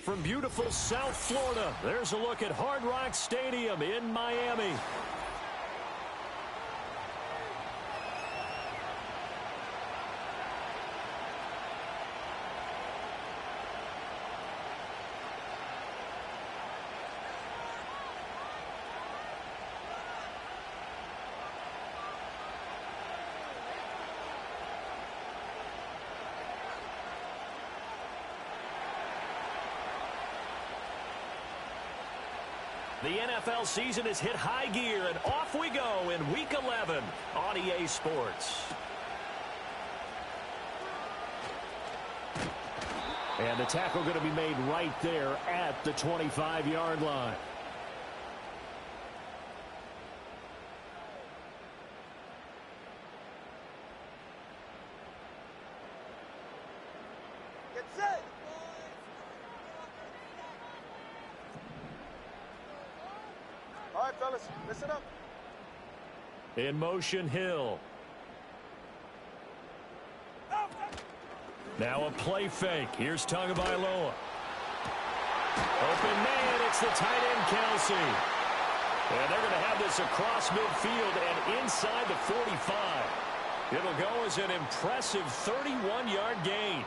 from beautiful South Florida. There's a look at Hard Rock Stadium in Miami. The NFL season has hit high gear, and off we go in Week 11 on EA Sports. And the tackle going to be made right there at the 25-yard line. Get set. All right, fellas, listen up. In motion, Hill. Now a play fake. Here's Tagovailoa. Open man, it's the tight end, Kelsey. And they're going to have this across midfield and inside the 45. It'll go as an impressive 31-yard gain.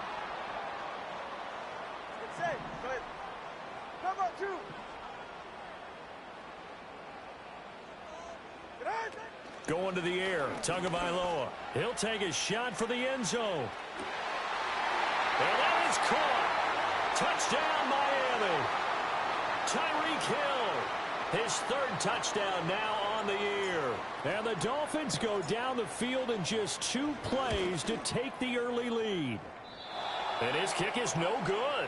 Get set. Go ahead. Cover two. Going to the air, Tagovailoa. He'll take a shot for the end zone. And that is caught. Touchdown, Miami. Tyreek Hill, his third touchdown now on the year. And the Dolphins go down the field in just 2 plays to take the early lead. And his kick is no good.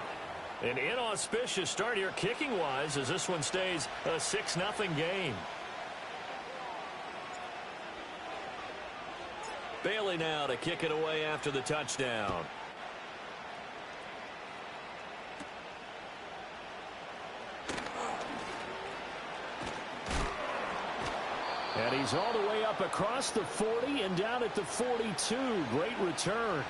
An inauspicious start here kicking-wise as this one stays a 6-0 game. Bailey now to kick it away after the touchdown. And he's all the way up across the 40 and down at the 42. Great return.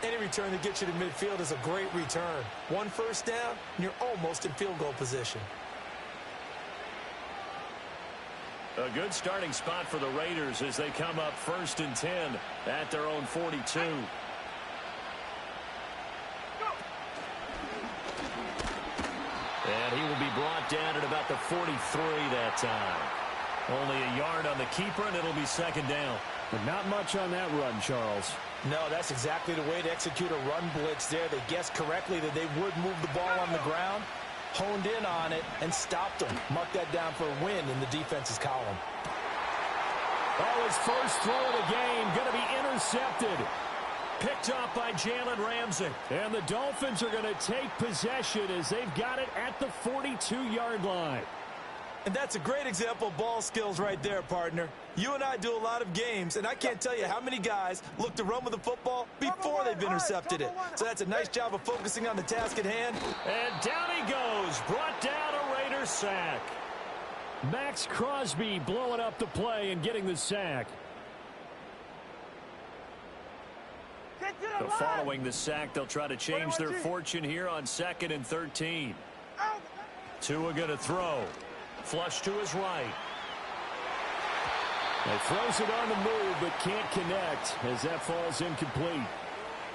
Any return that gets you to midfield is a great return. 1 first down, and you're almost in field goal position. A good starting spot for the Raiders as they come up 1st and 10 at their own 42. And he will be brought down at about the 43 that time. Only a yard on the keeper, and it'll be 2nd down. But not much on that run, Charles. No, that's exactly the way to execute a run blitz there. They guessed correctly that they would move the ball on the ground, honed in on it, and stopped them. Mark that down for a win in the defense's column. Oh, his first throw of the game going to be intercepted. Picked up by Jalen Ramsey. And the Dolphins are going to take possession as they've got it at the 42-yard line. And that's a great example of ball skills right there, partner. You and I do a lot of games, and I can't tell you how many guys look to run with the football before they've intercepted it. So that's a nice job of focusing on the task at hand. And down he goes. Brought down a Raiders sack. Max Crosby blowing up the play and getting the sack. So following the sack, they'll try to change their fortune here on 2nd and 13. Tua going to throw. Flush to his right. He throws it on the move, but can't connect as that falls incomplete.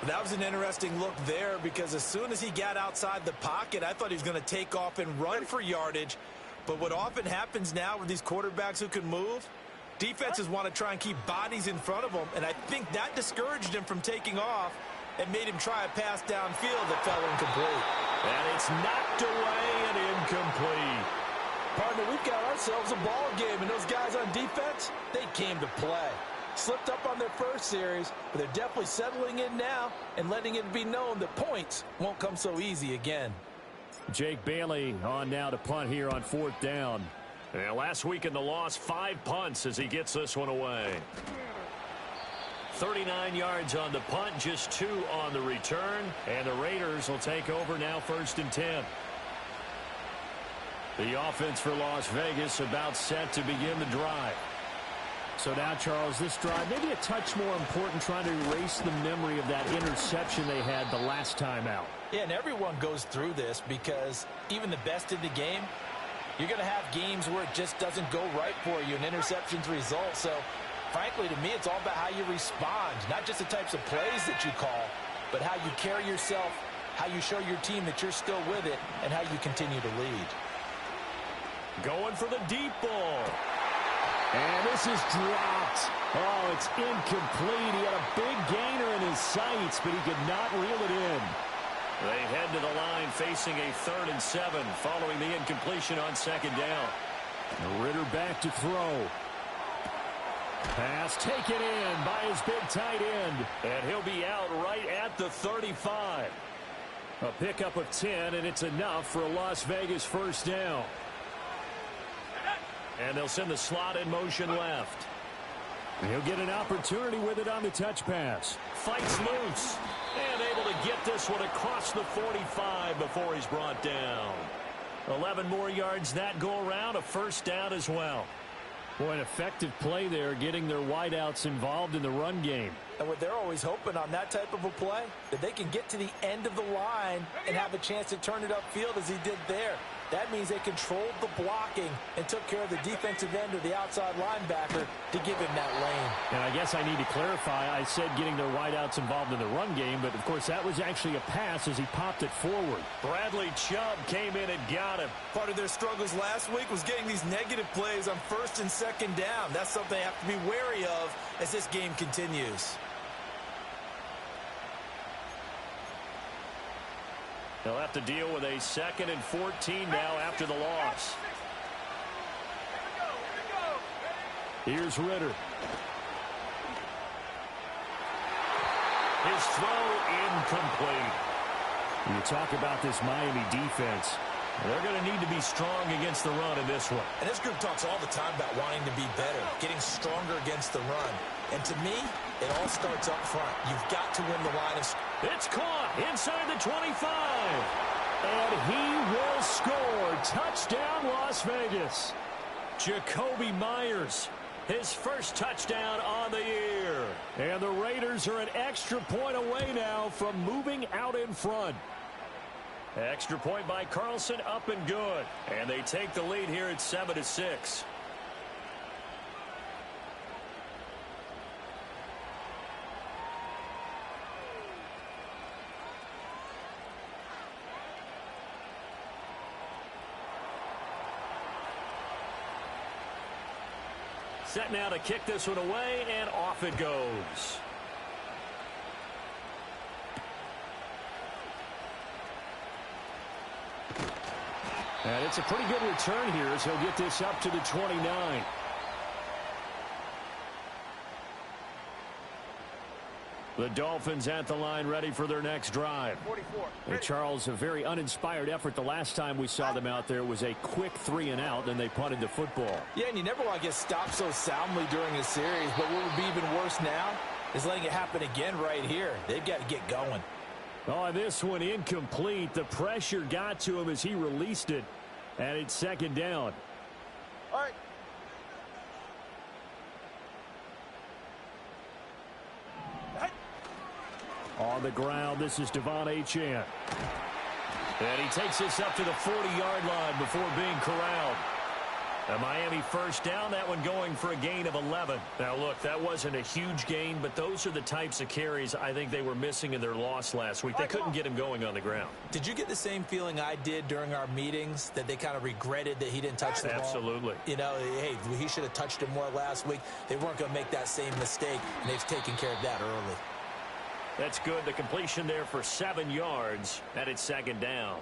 That was an interesting look there because as soon as he got outside the pocket, I thought he was going to take off and run for yardage. But what often happens now with these quarterbacks who can move, defenses want to try and keep bodies in front of them, and I think that discouraged him from taking off and made him try a pass downfield that fell incomplete. And it's knocked away and incomplete. Partner, we've got ourselves a ball game, and those guys on defense, they came to play. Slipped up on their first series, but they're definitely settling in now and letting it be known that points won't come so easy again. Jake Bailey on now to punt here on 4th down. And last week in the loss, 5 punts as he gets this one away. 39 yards on the punt, just 2 on the return. And the Raiders will take over now 1st and 10. The offense for Las Vegas about set to begin the drive. So now, Charles, this drive maybe a touch more important, trying to erase the memory of that interception they had the last time out. Yeah, and everyone goes through this because even the best in the game, you're going to have games where it just doesn't go right for you, and interceptions result. So, frankly, to me, it's all about how you respond, not just the types of plays that you call, but how you carry yourself, how you show your team that you're still with it, and how you continue to lead. Going for the deep ball. And this is dropped. Oh, it's incomplete. He had a big gainer in his sights, but he could not reel it in. They head to the line facing a 3rd and 7 following the incompletion on 2nd down. Ritter back to throw. Pass taken in by his big tight end. And he'll be out right at the 35. A pickup of 10, and it's enough for a Las Vegas 1st down. And they'll send the slot in motion left. He'll get an opportunity with it on the touch pass. Fights loose. And able to get this one across the 45 before he's brought down. 11 more yards that go around. A 1st down as well. Boy, an effective play there, getting their wideouts involved in the run game. And what they're always hoping on that type of a play, that they can get to the end of the line and have a chance to turn it upfield as he did there. That means they controlled the blocking and took care of the defensive end or the outside linebacker to give him that lane. And I guess I need to clarify, I said getting their wideouts involved in the run game, but of course that was actually a pass as he popped it forward. Bradley Chubb came in and got him. Part of their struggles last week was getting these negative plays on 1st and 2nd down. That's something they have to be wary of as this game continues. They'll have to deal with a 2nd and 14 now after the loss. Here's Ritter. His throw incomplete. When you talk about this Miami defense, they're going to need to be strong against the run in this one. And this group talks all the time about wanting to be better, getting stronger against the run. And to me, it all starts up front. You've got to win the line of scrimmage. It's caught inside the 25. And he will score. Touchdown, Las Vegas. Jacoby Myers, his 1st touchdown on the year. And the Raiders are an extra point away now from moving out in front. Extra point by Carlson, up and good. And they take the lead here at 7-6. Set now to kick this one away, and off it goes. And it's a pretty good return here as he'll get this up to the 29. The Dolphins at the line, ready for their next drive. 44. Hey, Charles, a very uninspired effort. The last time we saw them out there was a quick 3 and out, and they punted the football. Yeah, and you never want to get stopped so soundly during a series, but what would be even worse now is letting it happen again right here. They've got to get going. Oh, this one incomplete. The pressure got to him as he released it, and it's 2nd down. All right. On the ground, this is Devon Achane. And he takes this up to the 40-yard line before being corralled. A Miami 1st down, that one going for a gain of 11. Now, look, that wasn't a huge gain, but those are the types of carries I think they were missing in their loss last week. They couldn't get him going on the ground. Did you get the same feeling I did during our meetings, that they kind of regretted that he didn't touch the ball? Absolutely. You know, hey, he should have touched it more last week. They weren't going to make that same mistake, and they've taken care of that early. That's good. The completion there for 7 yards, and it's 2nd down.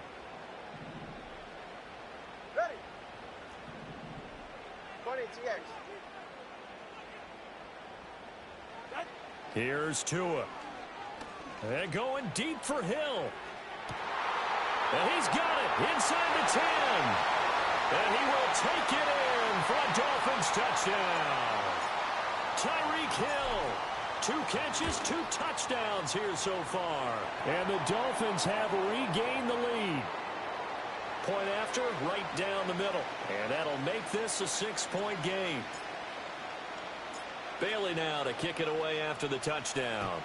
Ready. 20 TX. Here's Tua. And going deep for Hill. And he's got it inside the 10. And he will take it in for a Dolphins touchdown. Tyreek Hill. 2 catches, 2 touchdowns here so far. And the Dolphins have regained the lead. Point after, right down the middle. And that'll make this a 6-point game. Bailey now to kick it away after the touchdown.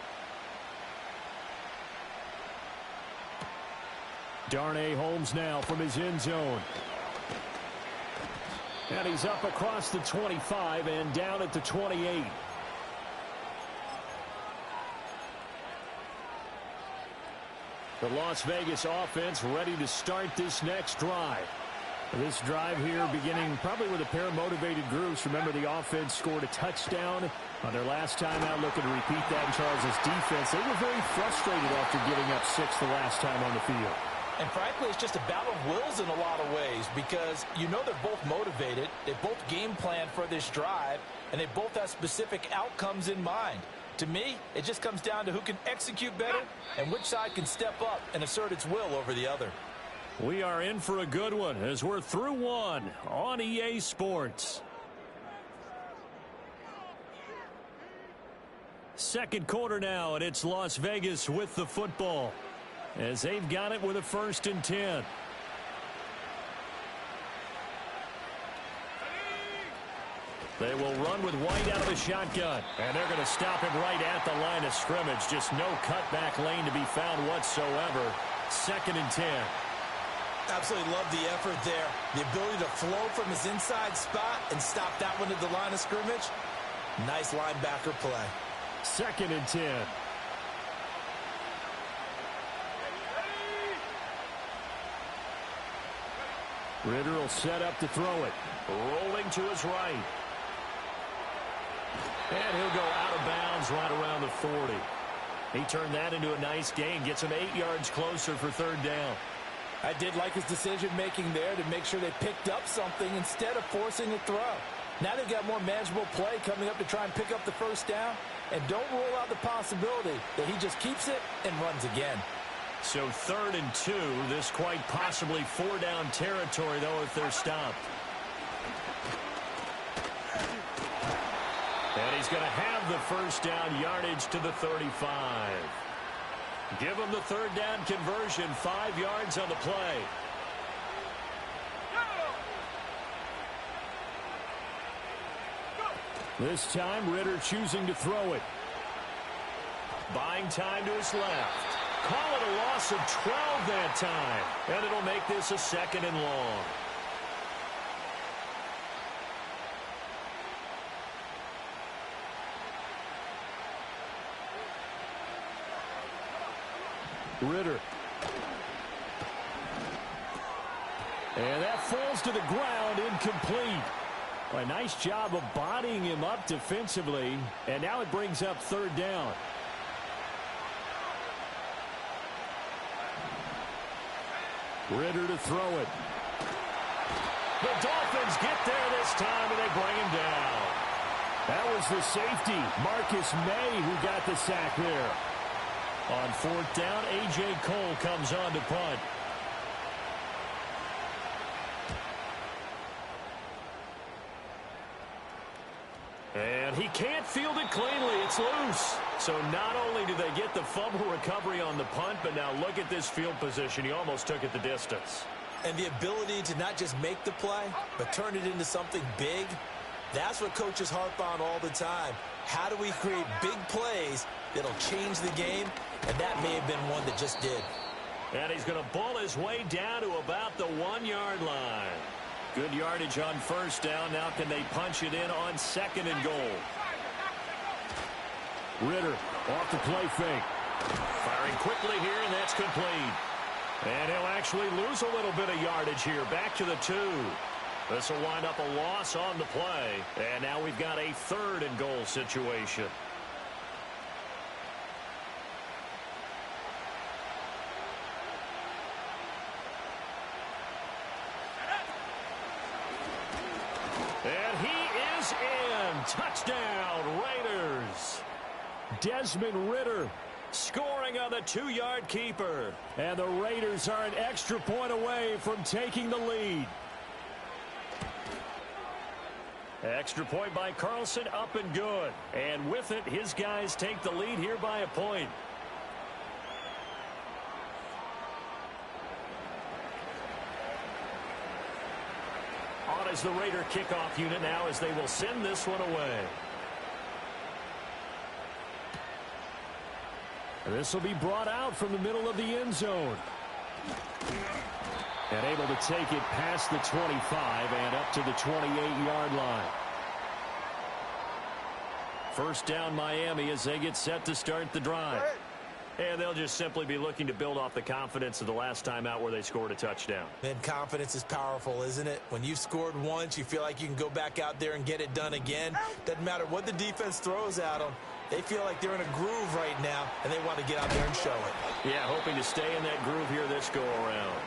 Darnay Holmes now from his end zone. And he's up across the 25 and down at the 28. The Las Vegas offense ready to start this next drive. This drive here beginning probably with a pair of motivated groups. Remember, the offense scored a touchdown on their last time out, looking to repeat that in Charles' defense. They were very frustrated after giving up 6 the last time on the field. And frankly, it's just a battle of wills in a lot of ways because you know they're both motivated. They both game plan for this drive, and they both have specific outcomes in mind. To me, it just comes down to who can execute better and which side can step up and assert its will over the other. We are in for a good one as we're through one on EA Sports. Second quarter now, and it's Las Vegas with the football as they've got it with a 1st and 10. They will run with White out of the shotgun, and they're going to stop him right at the line of scrimmage. Just no cutback lane to be found whatsoever. 2nd and 10. Absolutely love the effort there. The ability to flow from his inside spot and stop that one at the line of scrimmage. Nice linebacker play. 2nd and 10. Ritter will set up to throw it. Rolling to his right. And he'll go out of bounds right around the 40. He turned that into a nice gain. Gets him 8 yards closer for 3rd down. I did like his decision-making there to make sure they picked up something instead of forcing a throw. Now they've got more manageable play coming up to try and pick up the 1st down. And don't rule out the possibility that he just keeps it and runs again. So 3rd and 2. This quite possibly 4-down territory, though, if they're stopped. And he's going to have the 1st down yardage to the 35. Give him the 3rd down conversion, 5 yards on the play. This time, Ritter choosing to throw it. Buying time to his left. Call it a loss of 12 that time. And it'll make this a 2nd and long. Ritter. And that falls to the ground, incomplete. A nice job of bodying him up defensively. And now it brings up 3rd down. Ritter to throw it. The Dolphins get there this time, and they bring him down. That was the safety, Marcus May, who got the sack there. On 4th down, A.J. Cole comes on to punt. And he can't field it cleanly. It's loose. So not only do they get the fumble recovery on the punt, but now look at this field position. He almost took it the distance. And the ability to not just make the play, but turn it into something big, that's what coaches harp on all the time. How do we create big plays that'll change the game? And that may have been one that just did. And he's going to bull his way down to about the 1-yard line. Good yardage on 1st down. Now can they punch it in on 2nd and goal? Ritter off the play fake. Firing quickly here, and that's complete. And he'll actually lose a little bit of yardage here. Back to the 2. This will wind up a loss on the play. And now we've got a 3rd and goal situation. And he is in. Touchdown, Raiders. Desmond Ritter scoring on the 2-yard keeper. And the Raiders are an extra point away from taking the lead. Extra point by Carlson, up and good. And with it, his guys take the lead here by a point. On is the Raider kickoff unit now as they will send this one away. This will be brought out from the middle of the end zone. And able to take it past the 25 and up to the 28-yard line. First down Miami as they get set to start the drive. And they'll just simply be looking to build off the confidence of the last time out where they scored a touchdown. And confidence is powerful, isn't it? When you've scored once, you feel like you can go back out there and get it done again. Doesn't matter what the defense throws at them. They feel like they're in a groove right now, and they want to get out there and show it. Yeah, hoping to stay in that groove here this go-around.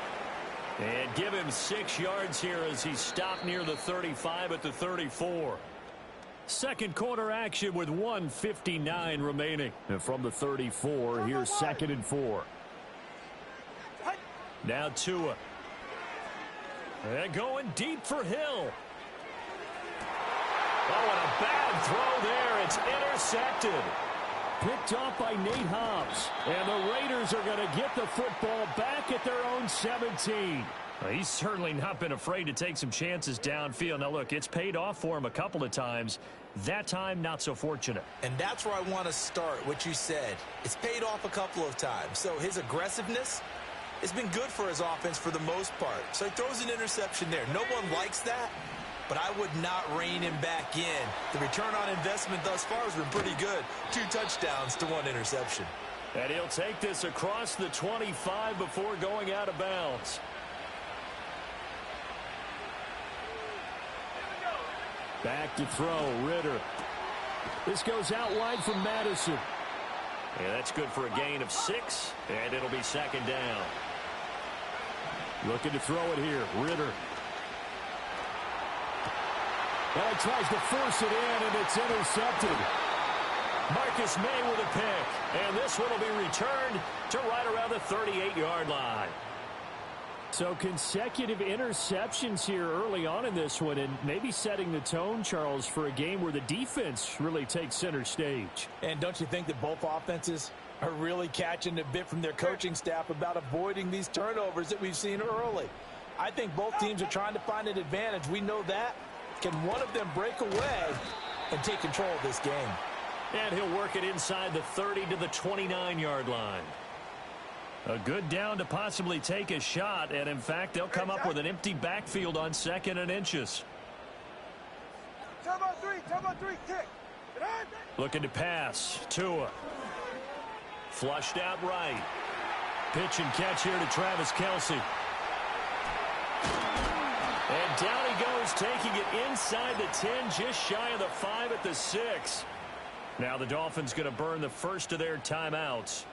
And give him 6 yards here as he stopped near the 35 at the 34. Second quarter action with 1:59 remaining. And from the 34, here's 2nd and 4. Now Tua. And going deep for Hill. Oh, and a bad throw there. It's intercepted. Picked off by Nate Hobbs. And the Raiders are going to get the football back at their own 17. Well, he's certainly not been afraid to take some chances downfield. Now, look, it's paid off for him a couple of times. That time, not so fortunate. And that's where I want to start, what you said. It's paid off a couple of times. So his aggressiveness has been good for his offense for the most part. So he throws an interception there. No one likes that, but I would not rein him back in. The return on investment thus far has been pretty good. 2 touchdowns to 1 interception. And he'll take this across the 25 before going out of bounds. Back to throw, Ritter. This goes out wide from Madison. Yeah, that's good for a gain of 6, and it'll be 2nd down. Looking to throw it here, Ritter. Well, he tries to force it in, and it's intercepted. Marcus May with a pick, and this one will be returned to right around the 38-yard line. So consecutive interceptions here early on in this one, and maybe setting the tone, Charles, for a game where the defense really takes center stage. And don't you think that both offenses are really catching a bit from their coaching staff about avoiding these turnovers that we've seen early? I think both teams are trying to find an advantage. We know that. Can one of them break away and take control of this game? And he'll work it inside the 30 to the 29-yard line. A good down to possibly take a shot, and in fact, they'll come up with an empty backfield on 2nd and inches. Time on 3, kick. Looking to pass. Tua. Flushed out right. Pitch and catch here to Travis Kelce. And down he goes, taking it inside the 10, just shy of the 5 at the 6. Now the Dolphins going to burn the first of their timeouts,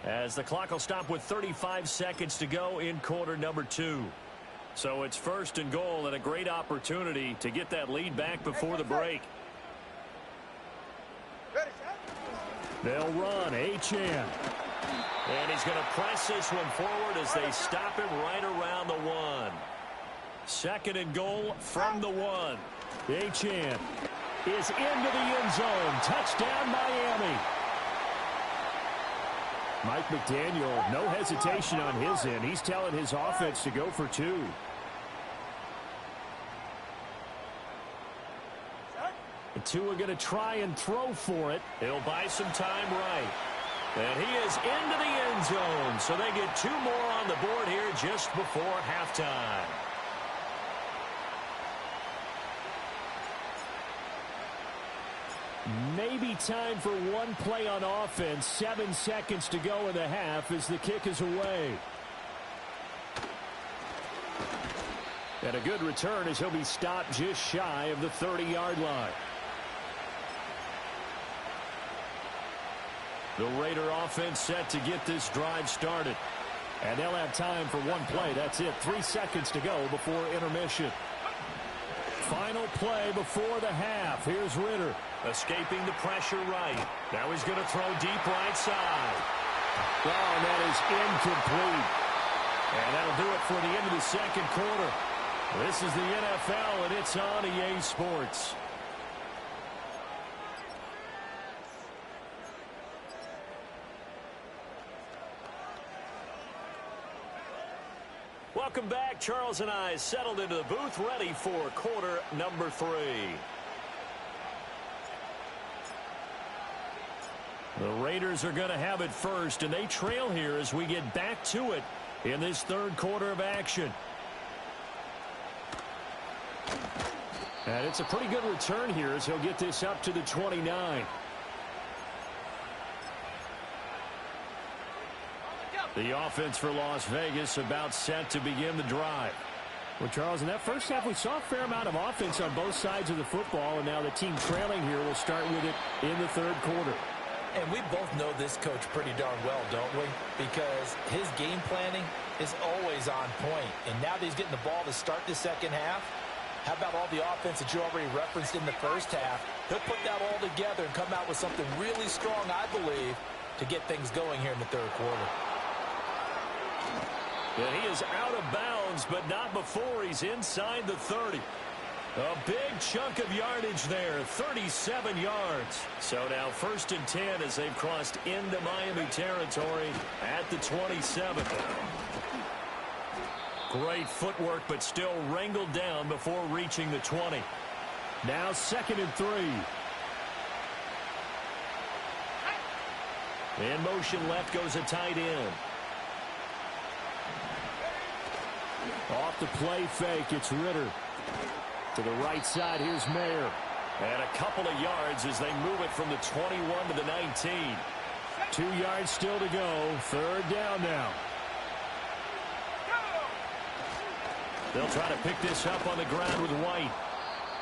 as the clock will stop with 35 seconds to go in quarter number 2. So it's 1st and goal, and a great opportunity to get that lead back before the break. They'll run, Achane. And he's going to press this one forward as they stop him right around the 1. 2nd and goal from the 1. Achane is into the end zone. Touchdown, Miami. Mike McDaniel, no hesitation on his end. He's telling his offense to go for 2. Tua going to try and throw for it. He'll buy some time right. And he is into the end zone. So they get 2 more on the board here just before halftime. Maybe time for one play on offense. 7 seconds to go in the half as the kick is away. And a good return as he'll be stopped just shy of the 30-yard line. The Raider offense set to get this drive started. And they'll have time for one play. That's it. 3 seconds to go before intermission. Final play before the half. Here's Ritter. Escaping the pressure right. Now he's going to throw deep right side. Oh, and that is incomplete. And that'll do it for the end of the 2nd quarter. This is the NFL, and it's on EA Sports. Welcome back. Charles and I settled into the booth, ready for quarter number 3. The Raiders are going to have it first, and they trail here as we get back to it in this third quarter of action. And it's a pretty good return here as he'll get this up to the 29. The offense for Las Vegas about set to begin the drive. Well, Charles, in that first half, we saw a fair amount of offense on both sides of the football, and now the team trailing here will start with it in the third quarter. And we both know this coach pretty darn well, don't we? Because his game planning is always on point. And now that he's getting the ball to start the second half, how about all the offense that you already referenced in the first half? He'll put that all together and come out with something really strong, I believe, to get things going here in the third quarter. And he is out of bounds, but not before he's inside the 30. A big chunk of yardage there, 37 yards. So now 1st and 10 as they've crossed into Miami territory at the 27. Great footwork, but still wrangled down before reaching the 20. Now 2nd and 3. In motion left goes a tight end. Off the play fake, it's Ritter. To the right side, here's Mayer. And a couple of yards as they move it from the 21 to the 19. 2 yards still to go. 3rd down now. They'll try to pick this up on the ground with White.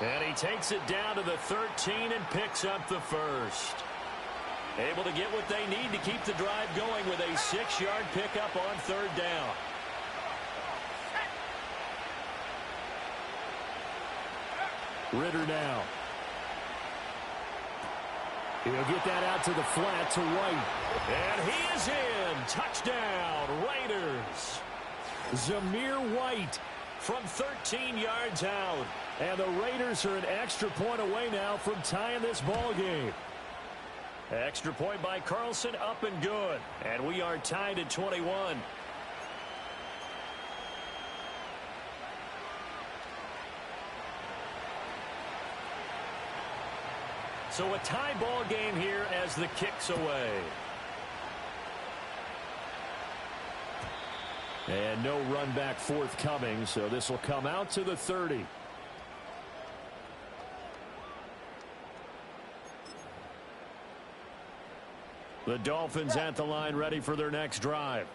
And he takes it down to the 13 and picks up the first. Able to get what they need to keep the drive going with a 6-yard pickup on 3rd down. Ritter now. He'll get that out to the flat to White. And he is in. Touchdown, Raiders. Zamir White from 13 yards out. And the Raiders are an extra point away now from tying this ball game. Extra point by Carlson, up and good. And we are tied at 21. So a tie ball game here as the kick's away. And no run back forthcoming, so this will come out to the 30. The Dolphins at the line ready for their next drive.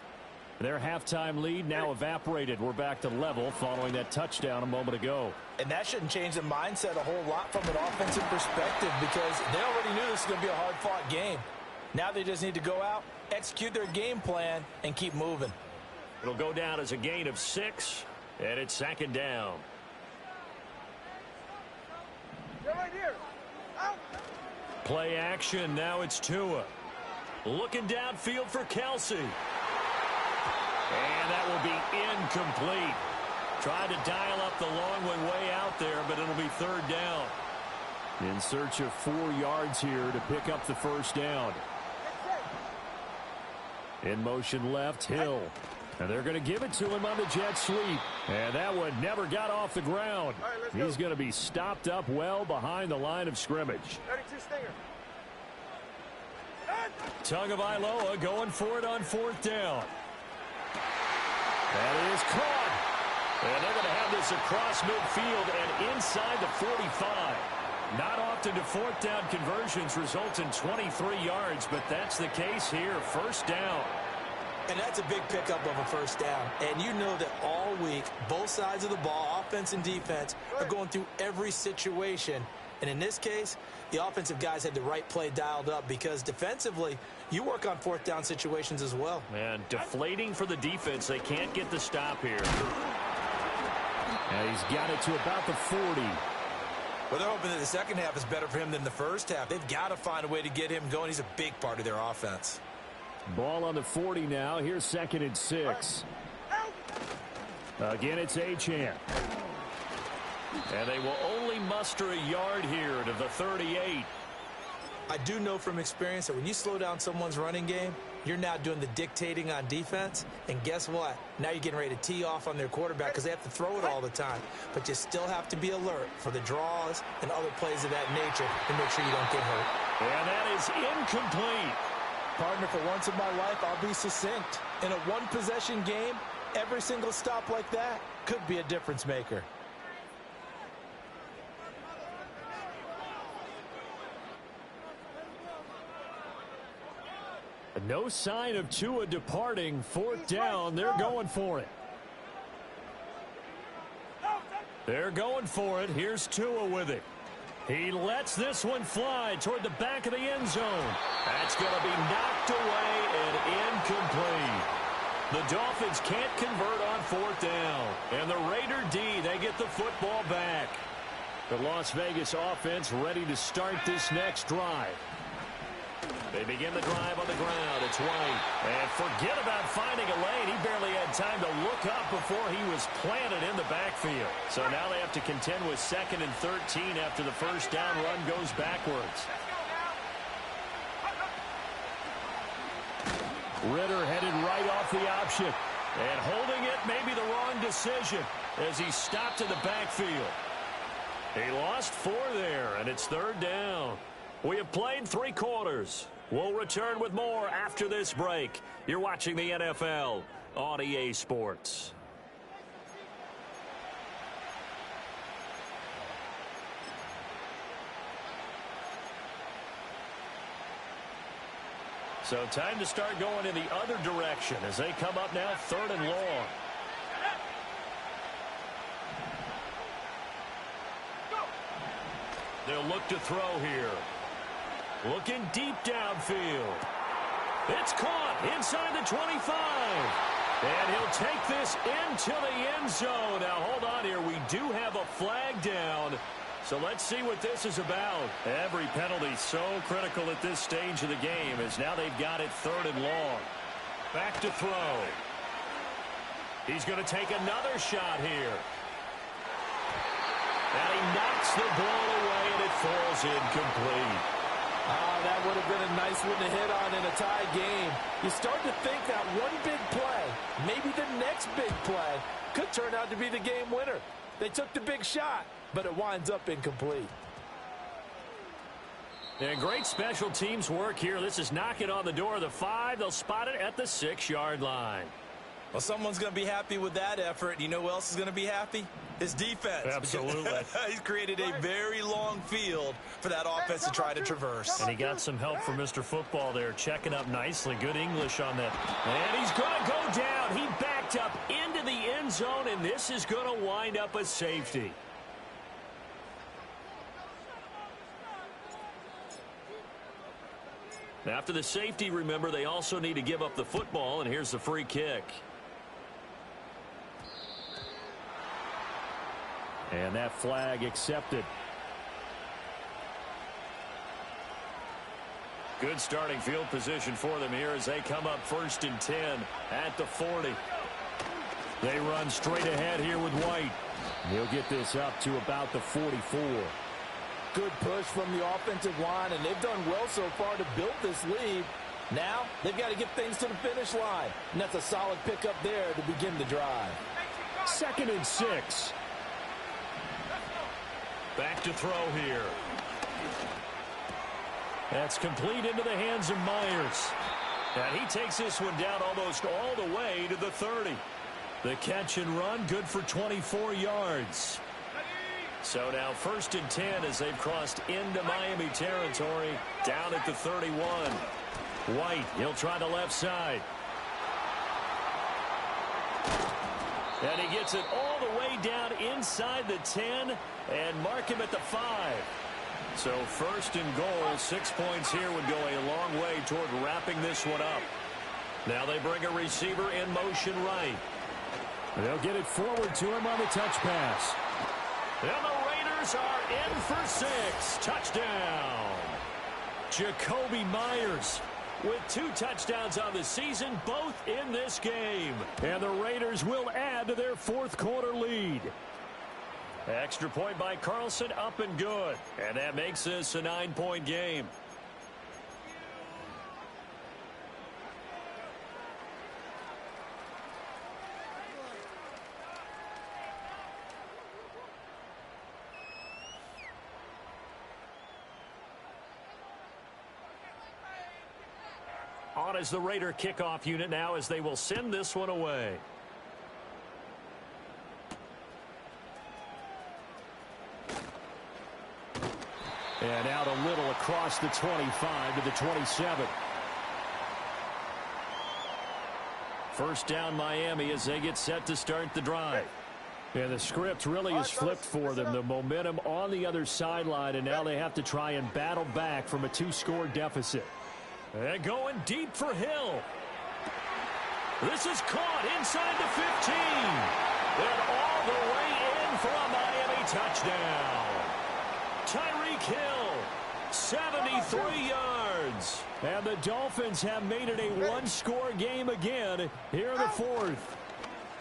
Their halftime lead now evaporated. We're back to level following that touchdown a moment ago. And that shouldn't change the mindset a whole lot from an offensive perspective because they already knew this was going to be a hard-fought game. Now they just need to go out, execute their game plan, and keep moving. It'll go down as a gain of 6, and it's 2nd down. They're right here. Out. Play action. Now it's Tua. Looking downfield for Kelsey. And that will be incomplete. Tried to dial up the long one way out there, but it'll be 3rd down. In search of 4 yards here to pick up the 1st down. In motion left, Hill. And they're going to give it to him on the jet sweep. And that one never got off the ground. Right, he's going to be stopped up well behind the line of scrimmage. 32 Stinger. Tagovailoa going for it on 4th down. That is caught. And they're going to have this across midfield and inside the 45. Not often do 4th down conversions result in 23 yards, but that's the case here. 1st down. And that's a big pickup of a 1st down. And you know that all week, both sides of the ball, offense and defense, are going through every situation. And in this case, the offensive guys had the right play dialed up because defensively, you work on 4th down situations as well. And deflating for the defense. They can't get the stop here. And he's got it to about the 40. Well, they're hoping that the second half is better for him than the first half. They've got to find a way to get him going. He's a big part of their offense. Ball on the 40 now. Here's 2nd and 6. Again, it's Achane. And they will only muster a yard here to the 38. I do know from experience that when you slow down someone's running game, you're now doing the dictating on defense. And guess what? Now you're getting ready to tee off on their quarterback because they have to throw it all the time. But you still have to be alert for the draws and other plays of that nature to make sure you don't get hurt. And that is incomplete. Partner, for once in my life, I'll be succinct. In a one-possession game, Every single stop like that could be a difference maker. No sign of Tua departing. Fourth down. They're going for it. They're going for it. Here's Tua with it. He lets this one fly toward the back of the end zone. That's going to be knocked away and incomplete. The Dolphins can't convert on fourth down. And the Raider D, they get the football back. The Las Vegas offense ready to start this next drive. They begin the drive on the ground. It's White. And forget about finding a lane. He barely had time to look up before he was planted in the backfield. So now they have to contend with 2nd and 13 after the first down run goes backwards. Ritter headed right off the option. And holding it may be the wrong decision as he stopped in the backfield. He lost 4 there, and it's 3rd down. We have played 3 quarters. We'll return with more after this break. You're watching the NFL on EA Sports. So time to start going in the other direction as they come up now 3rd and long. They'll look to throw here. Looking deep downfield. It's caught inside the 25. And he'll take this into the end zone. Now, hold on here. We do have a flag down. So let's see what this is about. Every penalty so critical at this stage of the game as now they've got it 3rd and long. Back to throw. He's going to take another shot here. And he knocks the ball away, and it falls incomplete. That would have been a nice one to hit on in a tie game. You start to think that one big play, maybe the next big play, could turn out to be the game winner. They took the big shot, but it winds up incomplete. And great special teams work here. This is knocking on the door of the 5. They'll spot it at the 6-yard line. Well, someone's going to be happy with that effort. You know who else is going to be happy? His defense. Absolutely. He's created a very long field for that offense to try to traverse. And he got some help from Mr. Football there, checking up nicely. Good English on that. And he's going to go down. He backed up into the end zone, and this is going to wind up a safety. After the safety, remember, they also need to give up the football, and here's the free kick. And that flag accepted. Good starting field position for them here as they come up 1st and 10 at the 40. They run straight ahead here with White. He'll get this up to about the 44. Good push from the offensive line, and they've done well so far to build this lead. Now they've got to get things to the finish line, and that's a solid pickup there to begin the drive. 2nd and 6. Back to throw here. That's complete into the hands of Myers. And he takes this one down almost all the way to the 30. The catch and run, good for 24 yards. So now 1st and 10 as they've crossed into Miami territory, down at the 31. White, he'll try the left side. And he gets it all the way down inside the 10 and mark him at the 5. So 1st and goal, 6 points here would go a long way toward wrapping this one up. Now they bring a receiver in motion right. They'll get it forward to him on the touch pass. And the Raiders are in for 6. Touchdown. Jacoby Myers with 2 touchdowns on the season, both in this game. And the Raiders will add to their 4th quarter lead. Extra point by Carlson, up and good. And that makes this a 9-point game. On as the Raider kickoff unit now as they will send this one away. And out a little across the 25 to the 27. First down Miami as they get set to start the drive. And the script really is flipped for them. The momentum on the other sideline, and now they have to try and battle back from a 2-score deficit. And going deep for Hill. This is caught inside the 15. And all the way in for a Miami touchdown. Tyreek Hill, 73 yards. And the Dolphins have made it a one-score game again here in the fourth.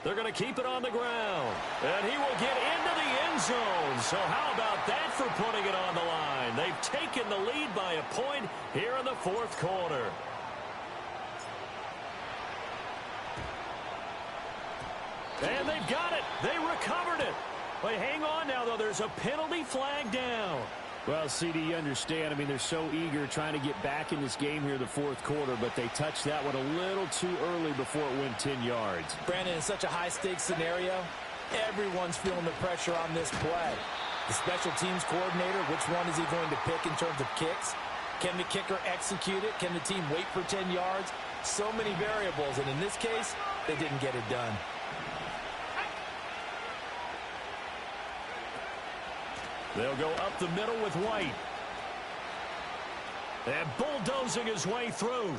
They're going to keep it on the ground. And he will get into the end zone. So how about that for putting it on the line? They've taken the lead by a point here in the fourth quarter. And they've got it. They recovered it. But hang on now, though. There's a penalty flag down. Well, CD, you understand. I mean, they're so eager trying to get back in this game here in the fourth quarter, but they touched that one a little too early before it went 10 yards. Brandon, in such a high-stakes scenario, everyone's feeling the pressure on this play. The special teams coordinator, which one is he going to pick in terms of kicks? Can the kicker execute it? Can the team wait for 10 yards? So many variables, and in this case, they didn't get it done. They'll go up the middle with White. And bulldozing his way through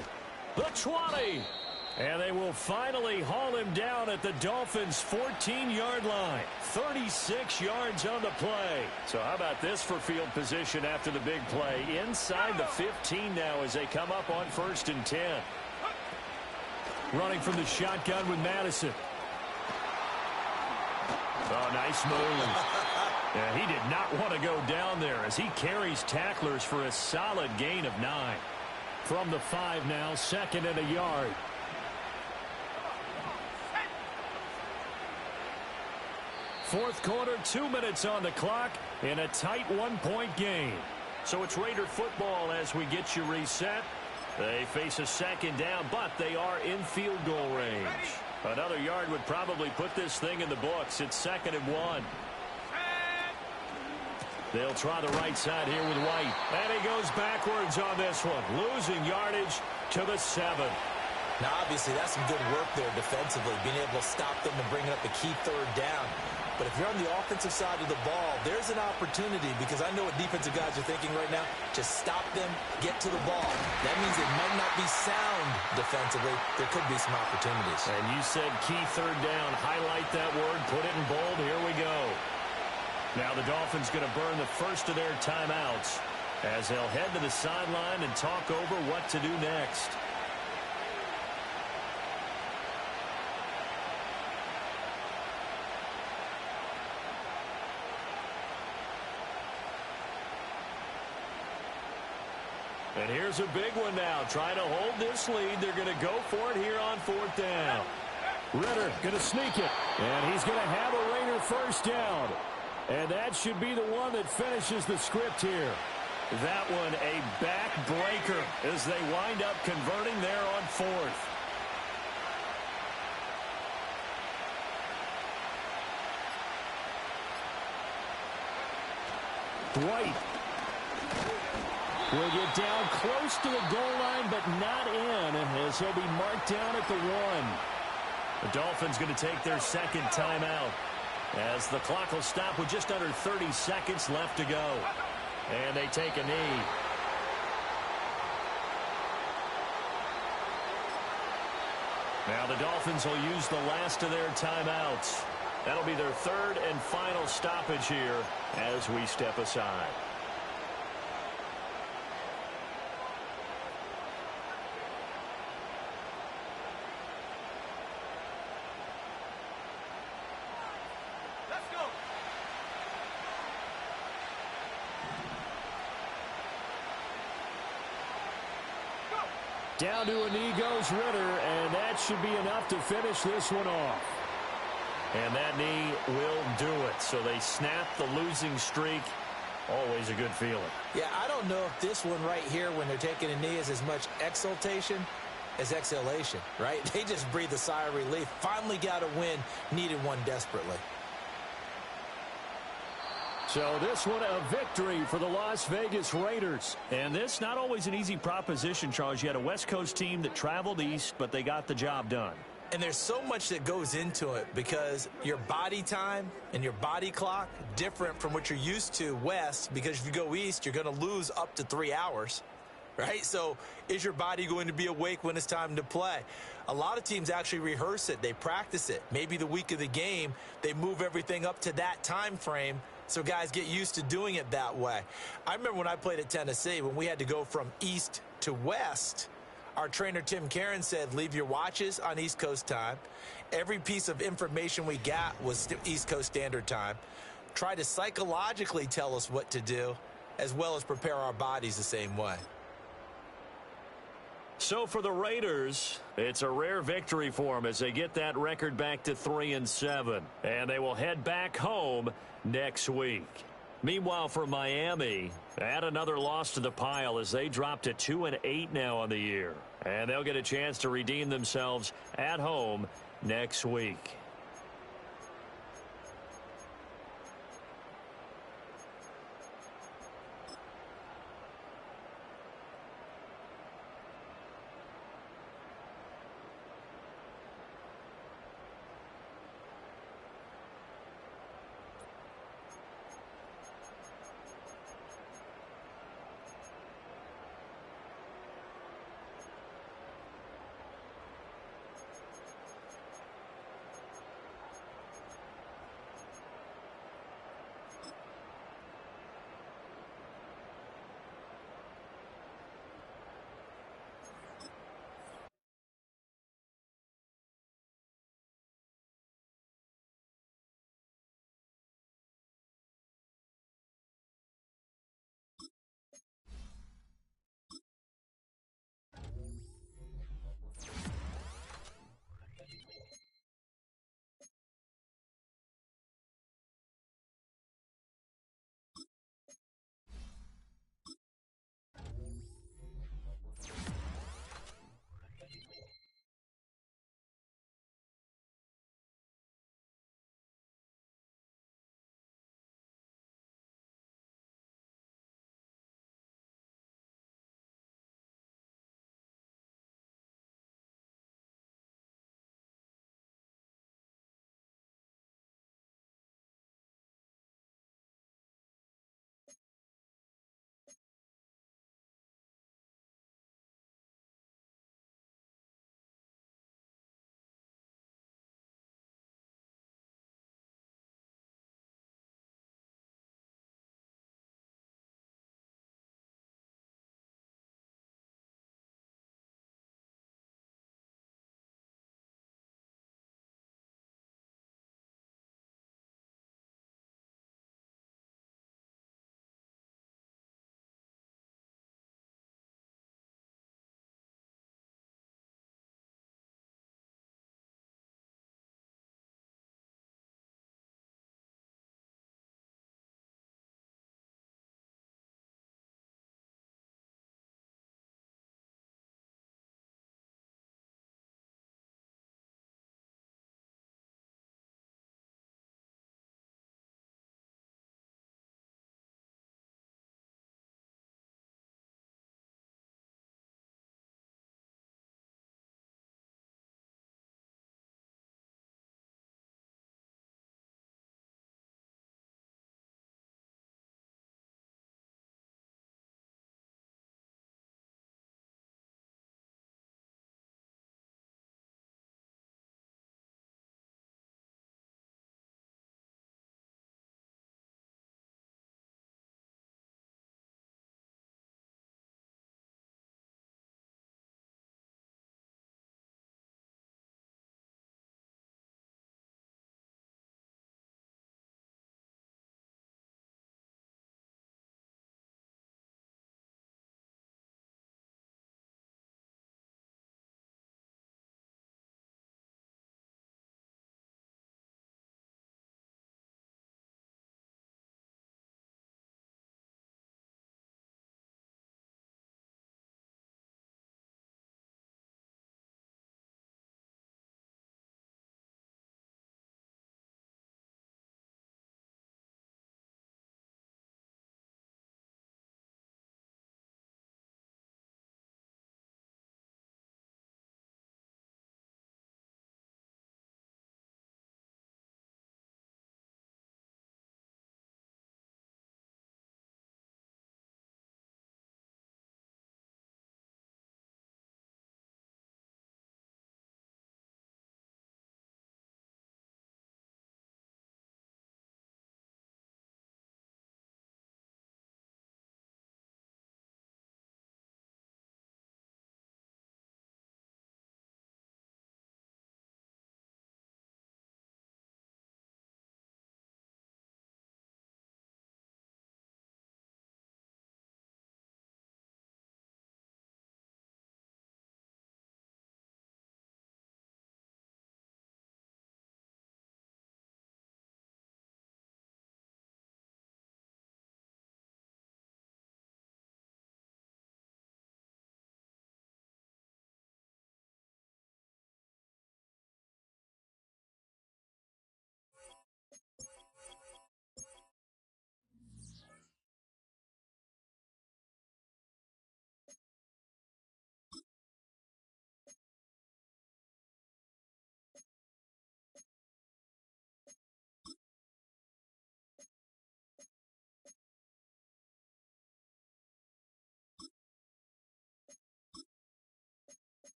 the 20. And they will finally haul him down at the Dolphins' 14-yard line. 36 yards on the play. So how about this for field position after the big play? Inside the 15 now as they come up on 1st and 10. Running from the shotgun with Madison. Oh, nice move. Yeah, he did not want to go down there as he carries tacklers for a solid gain of 9. From the 5 now, 2nd and a yard. Fourth quarter, 2 minutes on the clock in a tight 1-point game. So it's Raider football as we get you reset. They face a 2nd down, but they are in field goal range. Another yard would probably put this thing in the books. It's 2nd and 1. They'll try the right side here with White. And he goes backwards on this one. Losing yardage to the 7. Now, obviously, that's some good work there defensively, being able to stop them and bring up a key 3rd down. But if you're on the offensive side of the ball, there's an opportunity, because I know what defensive guys are thinking right now. Just stop them, get to the ball. That means it might not be sound defensively. There could be some opportunities. And you said key 3rd down. Highlight that word. Put it in bold. Here we go. Now the Dolphins going to burn the first of their timeouts as they'll head to the sideline and talk over what to do next. And here's a big one now. Trying to hold this lead. They're going to go for it here on 4th down. Ritter going to sneak it. And he's going to have a Raider first down. And that should be the one that finishes the script here. That one a back-breaker as they wind up converting there on 4th. White will get down close to the goal line, but not in, as he'll be marked down at the 1. The Dolphins going to take their 2nd timeout, as the clock will stop with just under 30 seconds left to go. And they take a knee. Now the Dolphins will use the last of their timeouts. That'll be their 3rd and final stoppage here as we step aside. Down to a knee goes Ritter, and that should be enough to finish this one off. And that knee will do it. So they snap the losing streak. Always a good feeling. Yeah, I don't know if this one right here, when they're taking a knee, is as much exultation as exhalation, right? They just breathe a sigh of relief. Finally got a win. Needed one desperately. So this one a victory for the Las Vegas Raiders. And this not always an easy proposition, Charles. You had a West Coast team that traveled east, but they got the job done. And there's so much that goes into it because your body time and your body clock different from what you're used to west, because if you go east, you're going to lose up to 3 hours, right? So is your body going to be awake when it's time to play? A lot of teams actually rehearse it. They practice it. Maybe the week of the game, they move everything up to that time frame so guys get used to doing it that way. I remember when I played at Tennessee, when we had to go from east to west, our trainer, Tim Karen, said, leave your watches on East Coast time. Every piece of information we got was East Coast Standard Time. Try to psychologically tell us what to do, as well as prepare our bodies the same way. So for the Raiders, it's a rare victory for them as they get that record back to 3-7. And they will head back home next week. Meanwhile, for Miami, add another loss to the pile as they drop to 2-8 now on the year. And they'll get a chance to redeem themselves at home next week.